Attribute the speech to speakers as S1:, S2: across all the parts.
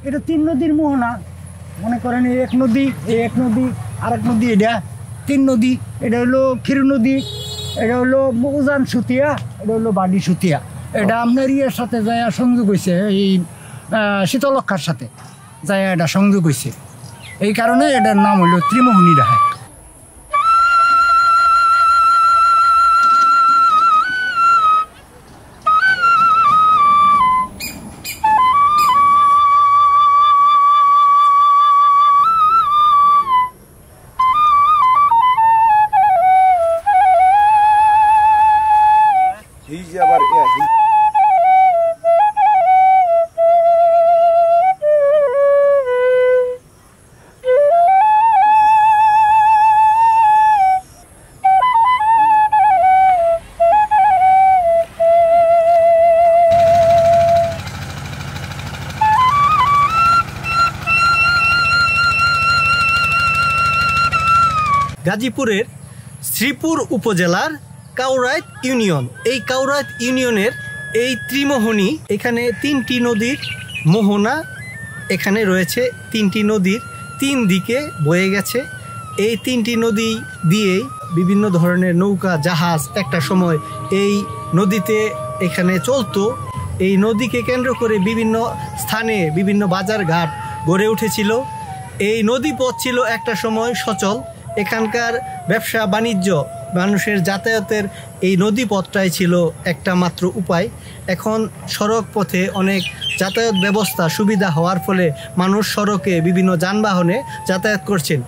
S1: এটা 3 নদীর মোহনা। মনে করেন এই এক নদী, আর এক নদী, এটা 3 নদী। এটা হলো ক্ষীর নদী, এটা হলো উজান সুতিয়া, এটা হলো বাডি সুতিয়া। এটা আপনার ইয়ের সাথে যায় সংযোগ হয়েছে, এই শীতলক্ষার সাথে যায় এটা সংযোগ হয়েছে। এই কারণে এটার নাম হলো ত্রিমোহনী রায়।
S2: গাজীপুরের শ্রীপুর উপজেলার কাউরাইত ইউনিয়ন। এই কাউরাইত ইউনিয়নের এই ত্রিমোহনী, এখানে 3টি নদীর মোহনা এখানে রয়েছে। 3টি নদীর 3 দিকে বয়ে গেছে। এই 3টি নদী দিয়েই বিভিন্ন ধরনের নৌকা, জাহাজ একটা সময় এই নদীতে এখানে চলতো। এই নদীকে কেন্দ্র করে বিভিন্ন স্থানে বিভিন্ন বাজার ঘাট গড়ে উঠেছিল। এই নদীপথ ছিল একটা সময় সচল। এখানকার ব্যবসা বাণিজ্য, মানুষের যাতায়াতের এই নদীপথটাই ছিল একটা মাত্র উপায়। এখন সড়ক পথে অনেক যাতায়াত ব্যবস্থা সুবিধা হওয়ার ফলে মানুষ সড়কে বিভিন্ন যানবাহনে যাতায়াত করছেন।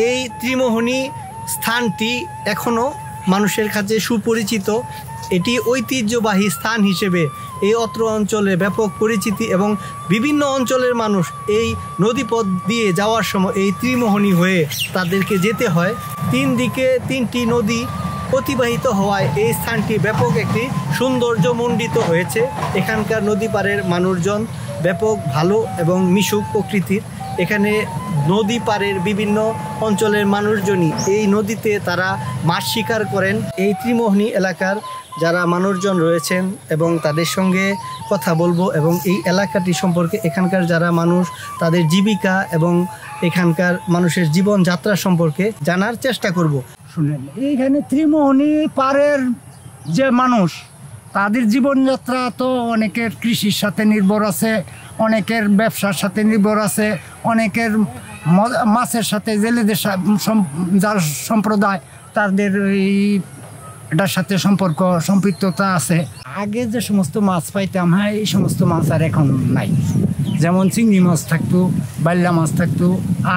S2: এই ত্রিমোহনী স্থানটি এখনও মানুষের কাছে সুপরিচিত। এটি ঐতিহ্যবাহী স্থান হিসেবে এই অত্র অঞ্চলে ব্যাপক পরিচিতি এবং বিভিন্ন অঞ্চলের মানুষ এই নদীপথ দিয়ে যাওয়ার সময় এই ত্রিমোহনী হয়ে তাদেরকে যেতে হয়। 3 দিকে 3টি নদী অতিবাহিত হওয়ায় এই স্থানটি ব্যাপক একটি সৌন্দর্যমণ্ডিত হয়েছে। এখানকার নদী পাড়ের মানুষজন ব্যাপক ভালো এবং মিশুক প্রকৃতির। এখানে নদী পাড়ের বিভিন্ন অঞ্চলের মানুষজনই এই নদীতে তারা মাছ শিকার করেন। এই ত্রিমোহনী এলাকার যারা মানুষজন রয়েছেন এবং তাদের সঙ্গে কথা বলবো এবং এই এলাকাটি সম্পর্কে, এখানকার যারা মানুষ তাদের জীবিকা এবং এখানকার মানুষের জীবনযাত্রা সম্পর্কে জানার চেষ্টা করব।
S1: শুনেন, এইখানে ত্রিমোহনী পাড়ের যে মানুষ, তাদের জীবনযাত্রা তো অনেকের কৃষির সাথে নির্ভর আছে, অনেকের ব্যবসার সাথে নির্ভর আছে, অনেকের মাছের সাথে, জেলেদের যার সম্প্রদায় তাদের এই এটার সাথে সম্পৃক্ততা আছে। আগে যে সমস্ত মাছ পাইতাম, হ্যাঁ, এই সমস্ত মাছ আর এখন নাই। যেমন চিংড়ি মাছ থাকতো, বাইল্লা মাছ থাকতো,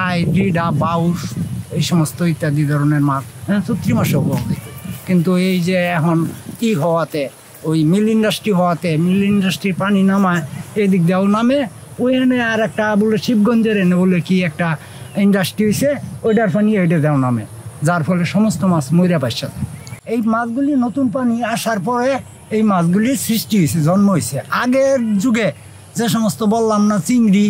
S1: আই, ডিডা, বাউস, এই সমস্ত ইত্যাদি ধরনের মাছ, হ্যাঁ, চৈত্রি মাসেও পাওয়া যেত। কিন্তু এই যে এখন ই হওয়াতে, ওই মিল ইন্ডাস্ট্রি হওয়াতে, মিল ইন্ডাস্ট্রির পানি নামায় এদিক দিয়েও নামে, ওইখানে আর একটা বলে শিবগঞ্জের এনে বলে কি একটা ইন্ডাস্ট্রি হয়েছে, ওইটার পানি ওইটা দেওয়া নামে, যার ফলে সমস্ত মাছ মরিয়া পাইছে। এই মাছগুলি নতুন পানি আসার পরে এই মাছগুলির সৃষ্টি হয়েছে, জন্ম হয়েছে। আগের যুগে যে সমস্ত বললাম না, চিংড়ি,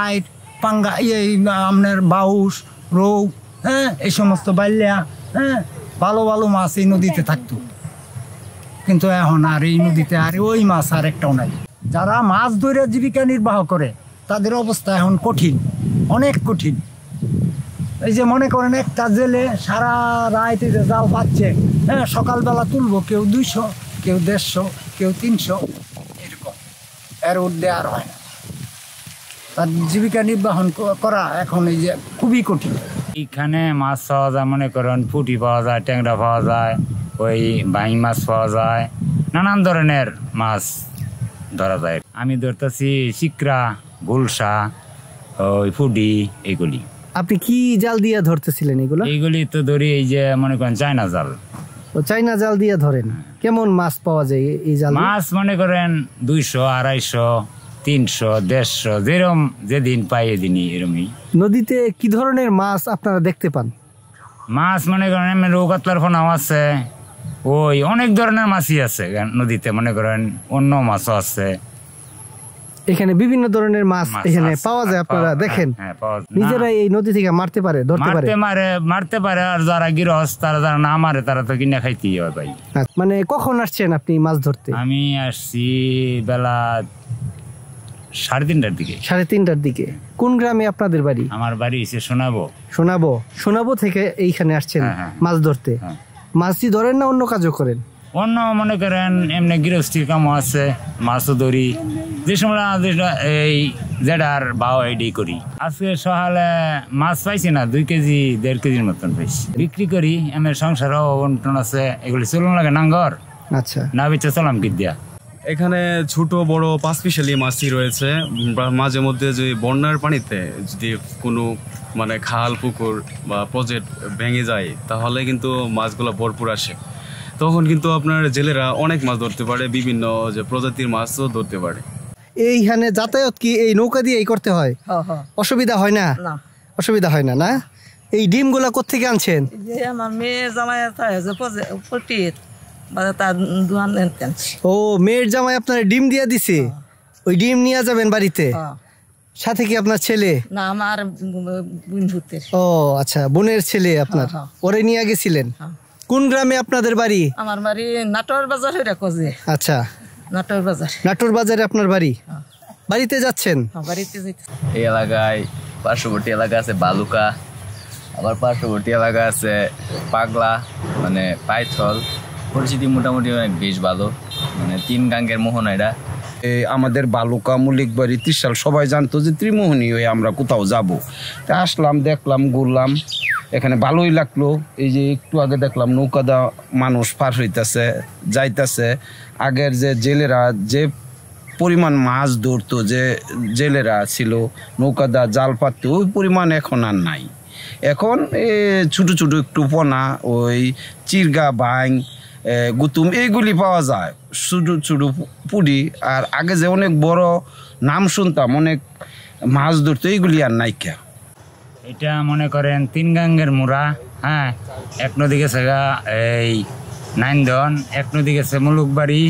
S1: আইট, পাঙ্গা, এই আপনার বাউস, রৌ, হ্যাঁ, এই সমস্ত বাইলিয়া, হ্যাঁ, ভালো ভালো মাছ এই নদীতে থাকতো। কিন্তু এখন আর এই নদীতে আর ওই মাছ আর একটাও নাই। যারা মাছ ধরে জীবিকা নির্বাহ করে তাদের অবস্থা এখন কঠিন, অনেক কঠিন। এই যে মনে করেন একটা জেলে সারা রাত জাল পাচ্ছে, হ্যাঁ, সকালবেলা তুলবো কেউ 200, কেউ 150, কেউ 300, এরকম, এর ঊর্ধ্বে আর হয় না। তার জীবিকা নির্বাহন করা এখন এই যে খুবই কঠিন।
S3: এইখানে মাছ পাওয়া যায়, মনে করেন পুঁটি পাওয়া যায়, ট্যাংরা পাওয়া যায়, ওই বাইং মাছ পাওয়া যায়, নানান ধরনের মাছ ধরা যায়। আমি ধরতেছি চিকরা, গুলশা, ওই ফুডি, এইগুলি।
S2: আপনি কি জাল দিয়ে ধরতেছিলেন এগুলো?
S3: এইগুলি তো ধরি এই যে মনে করেন চায়না জাল।
S2: ও, চায়না জাল দিয়ে ধরেন। কেমন মাছ পাওয়া যায় এই জাল?
S3: মাছ মনে করেন 200, 250, 300, 150, যেরকম যেদিন পাই এদিনই এরকমই।
S2: নদীতে কি ধরনের মাছ আপনারা দেখতে পান?
S3: মাছ মনে করেন রৌ কাতলার ফোনাও আছে, ওই অনেক ধরনের মাছই আছে নদীতে, মনে করেন অন্য মাছও আছে।
S2: এখানে বিভিন্ন ধরনের মাছ এখানে পাওয়া যায়, আপনারা দেখেন। নিজেরাই এই নদী থেকে মারতে পারে, ধরতে পারে,
S3: মারতে পারে। আর যারা গৃহস্থ, তারা যারা না মারে তারা তো কিনে খাইতেই হয় ভাই।
S2: মানে কখন আসছেন আপনি মাছ ধরতে?
S3: আমি আসছি বেলা 3:30টার দিকে।
S2: 3:30টার দিকে। কোন গ্রামে আপনাদের বাড়ি?
S3: আমার বাড়ি এসে শোনাবো।
S2: শোনাবো থেকে এইখানে আসছেন মাছ ধরতে? মাছই ধরেন না অন্য কাজও করেন?
S3: অন্য মনে করেন এমনি গৃহস্থির কামও আছে, মাছও ধরি, যে সময় এই যেটার বাও এডি করি। আজকে সকালে মাছ পাইছি না, 2 কেজি 1.5 কেজির মতন পাইছি, বিক্রি করি। এমনি সংসারও বন্টন আছে, এগুলি চলুন লাগে নাঙ্গর। আচ্ছা, না বেচে চলাম কি দিয়া।
S4: এখানে ছোট বড় 5 স্পেশালি মাছই রয়েছে। মাঝে মধ্যে যে বন্যার পানিতে যদি কোনো মানে খাল পুকুর বা প্রজেক্ট ভেঙে যায় তাহলে কিন্তু মাছগুলো ভরপুর আসে, তখন কিন্তু আপনার জেলেরা অনেক মাছ ধরতে পারে, বিভিন্ন যে প্রজাতির মাছও ধরতে পারে।
S2: এইখানে যাতায়াত কি এই নৌকা দিয়েই করতে হয়? অসুবিধা হয় না? অসুবিধা হয় না? না। এই ডিমগুলা কোত্থেকে আনছেন?
S5: আমার মেয়ের জামাই
S2: ও, মেয়ের জামাই আপনার ডিম দিয়ে দিছে, ওই ডিম নিয়ে যাবেন বাড়িতে? সাথে কি আপনার ছেলে?
S5: না, আমার বোন।
S2: ও আচ্ছা, বোনের ছেলে আপনার, ওরে নিয়ে গেছিলেন। কোন গ্রামে আপনাদের বাড়ি?
S5: আমার বাড়ি নাটোর বাজার।
S2: আচ্ছা, নাটোর বাজারে আপনার বাড়ি। বাড়িতে যাচ্ছেন?
S6: এই এলাকায় পার্শ্ববর্তী এলাকা আছে বালুকা, আবার পার্শ্ববর্তী এলাকা আছে পাগলা, মানে পাইথল। পরিস্থিতি মোটামুটি অনেক বেশ ভালো, মানে 3 গাঙ্গের মোহনা। এটা
S7: আমাদের বালুকা, মল্লিকবাড়ি, ত্রিশাল সবাই জানতো যে ত্রিমোহনী হয়ে আমরা কোথাও যাব। তা আসলাম, দেখলাম, ঘুরলাম, এখানে ভালোই লাগলো। এই যে একটু আগে দেখলাম নৌকাদা মানুষ পার হইতেছে, যাইতেছে। আগের যে জেলেরা যে পরিমাণ মাছ ধরতো, যে জেলেরা ছিল, নৌকাদা জাল পাততো, ওই পরিমাণ এখন আর নাই। এখন ছোটো ছোটো একটু পোনা, ওই চিরগা, বাইং, গুতুম এইগুলি পাওয়া যায়, ছোটো ছোটো পুরি। আর আগে যে অনেক বড় নাম শুনতাম, অনেক মাছ ধরতো, এইগুলি আর নাইকা।
S3: এটা মনে করেন 3 গাঙ্গের মোড়া। হ্যাঁ, এক নদী গেছে এই নাইন্দন, এক নদী গেছে মুলুকবাড়ি,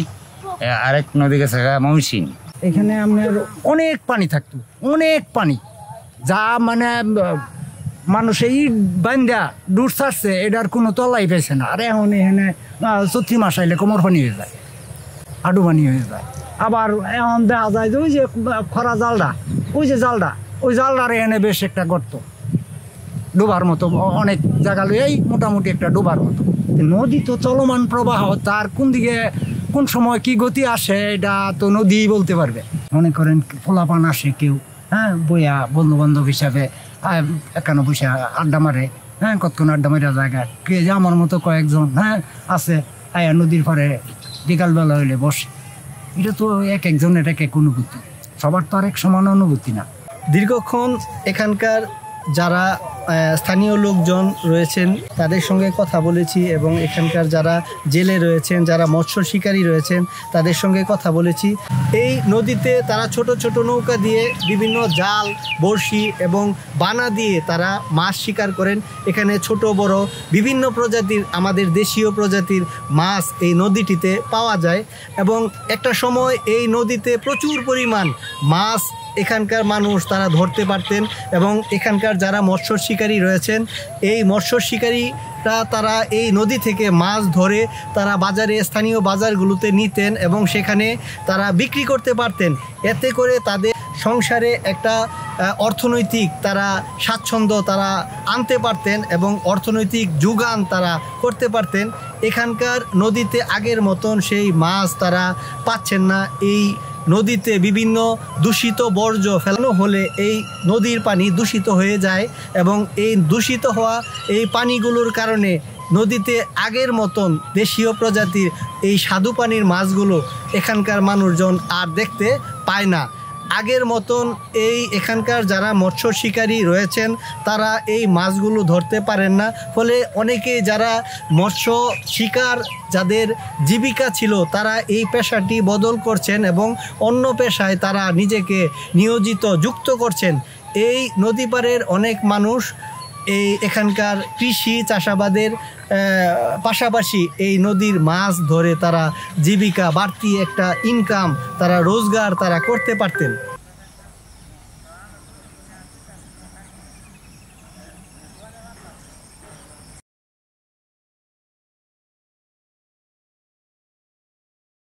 S3: আরেক নদী গেছে মৌসিন।
S1: এখানে আপনার অনেক পানি থাকতো, অনেক পানি, যা মানে মানুষ এই বান্ধা দূর ছাড়ছে, এটার কোনো তলাই পেয়েছে না। আর এখন এখানে চৈত্র মাস আইলে কোমর পানি হয়ে যায়, হাঁটু পানি হয়ে যায়। আবার এখন দেখা যায় যে ওই যে খরা জালটা, ওই যে জালটা, ওই জালটার এখানে বেশ একটা গর্ত, ডোবার মতো, অনেক জায়গা লইয়াই মোটামুটি একটা ডোবার মতো। নদী তো চলমান প্রবাহ, তার কোন দিকে কোন সময় কি গতি আসে এটা তো নদীই বলতে পারবে। মনে করেন ফোলাপান আসে কেউ, হ্যাঁ, বইয়া বন্ধু বান্ধব হিসাবে একানো বসে আড্ডা মারে, হ্যাঁ, কতক্ষণ আড্ডা মারা জায়গা কে যে আমার মতো কয়েকজন হ্যাঁ আছে, আয়া নদীর পাড়ে বিকালবেলা হইলে বসে। এটা তো এক একজনের এক এক অনুভূতি, সবার তো আর এক সমান অনুভূতি না।
S2: দীর্ঘক্ষণ এখানকার যারা স্থানীয় লোকজন রয়েছেন তাদের সঙ্গে কথা বলেছি, এবং এখানকার যারা জেলে রয়েছেন, যারা মৎস্য শিকারী রয়েছেন তাদের সঙ্গে কথা বলেছি। এই নদীতে তারা ছোট ছোট নৌকা দিয়ে বিভিন্ন জাল, বড়শি এবং বানা দিয়ে তারা মাছ শিকার করেন। এখানে ছোট বড় বিভিন্ন প্রজাতির, আমাদের দেশীয় প্রজাতির মাছ এই নদীটিতে পাওয়া যায়, এবং একটা সময় এই নদীতে প্রচুর পরিমাণ মাছ এখানকার মানুষ তারা ধরতে পারতেন। এবং এখানকার যারা মৎস্য শিকারী রয়েছেন, এই মৎস্য শিকারীরা তারা এই নদী থেকে মাছ ধরে তারা বাজারে, স্থানীয় বাজারগুলোতে নিতেন এবং সেখানে তারা বিক্রি করতে পারতেন। এতে করে তাদের সংসারে একটা অর্থনৈতিক তারা স্বাচ্ছন্দ্য তারা আনতে পারতেন এবং অর্থনৈতিক যোগান তারা করতে পারতেন। এখানকার নদীতে আগের মতন সেই মাছ তারা পাচ্ছেন না। এই নদীতে বিভিন্ন দূষিত বর্জ্য ফেলানো হলে এই নদীর পানি দূষিত হয়ে যায়, এবং এই দূষিত হওয়া এই পানিগুলোর কারণে নদীতে আগের মতন দেশীয় প্রজাতির এই স্বাদু পানির মাছগুলো এখানকার মানুষজন আর দেখতে পায় না। আগের মতন এখানকার যারা মৎস্য শিকারী রয়েছেন তারা এই মাছগুলো ধরতে পারেন না, ফলে অনেকেই যারা মৎস্য শিকার যাদের জীবিকা ছিল তারা এই পেশাটি বদল করছেন এবং অন্য পেশায় তারা নিজেকে নিয়োজিত যুক্ত করছেন। এই নদী পাড়ের অনেক মানুষ এখানকার কৃষি চাষাবাদের পাশাপাশি এই নদীর মাছ ধরে তারা জীবিকা, বাড়তি একটা ইনকাম, তারা রোজগার তারা করতে পারতেন।